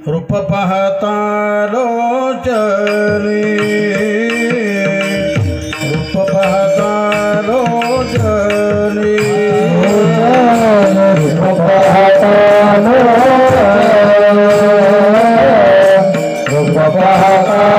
रूप पाहता लोचने रूप पाहता लोचने रूप पाहता रूप पाहता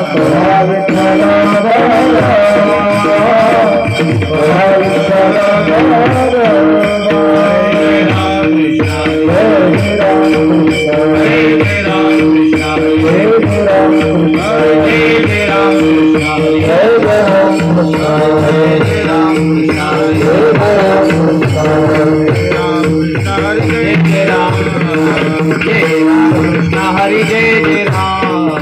Oh हरि जय जय राम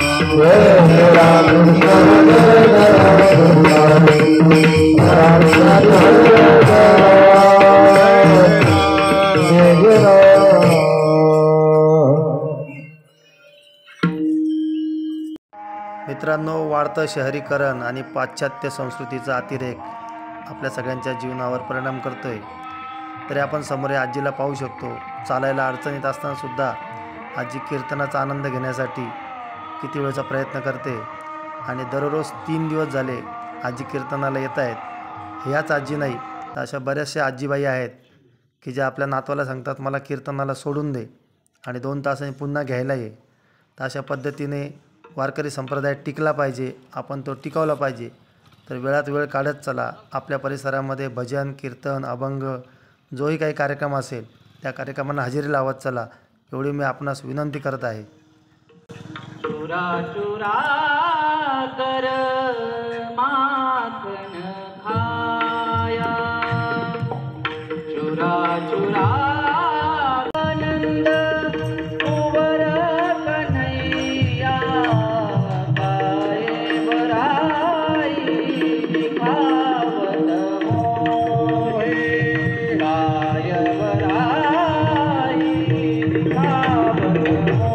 मित्रांनो, वाढतं शहरीकरण आणि पाश्चात्य संस्कृतीचा अतिरेक आपल्या सगळ्यांच्या जीवनावर परिणाम करतोय. तरी आपण समोर या आजीला पाहू शकतो. चालायला अडचणीत असताना सुद्धा आजी कीर्तनाचा आनंद घेण्यासाठी किती वेळचा प्रयत्न करते आणि दररोज 3 दिवस झाले आजी कीर्तनाला येत आहेत. ह्याच आजी नाही तर अशा बऱ्याचशा आजीबाई आहेत की ज्या आपल्या नातवाला सांगतात मला कीर्तनाला सोडून दे आणि 2 तासांनी पुन्हा घ्यायला ये. तर अशा पद्धतीने वारकरी संप्रदाय टिकला पाहिजे, आपण तो टिकवला पाहिजे. तर वेळात वेळ काढत चला. आपल्या परिसरामध्ये भजन, कीर्तन, अभंग जोही काही कार्यक्रम असेल त्या कार्यक्रमांना हजेरी लावत चला, एवढी मी आपणास विनंती करत आहे. चुरा चुरा कर माखन खाया, चुरा चुरा आनंद उवर कन्हैया, पाये बराई दिखावत मोहे, पाय बराई दिखावत मोहे.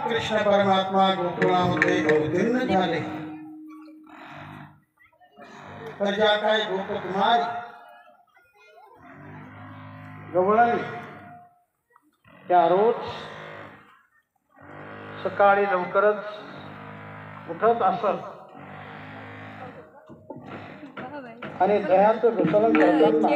कृष्ण परमात्मा गोकुळामध्ये अवतीर्ण झाले. तर ज्या काही गोपकुमारी गवळणी त्या रोज सकाळी लवकरच उठत असत आणि दह्याचं घुसळण करताना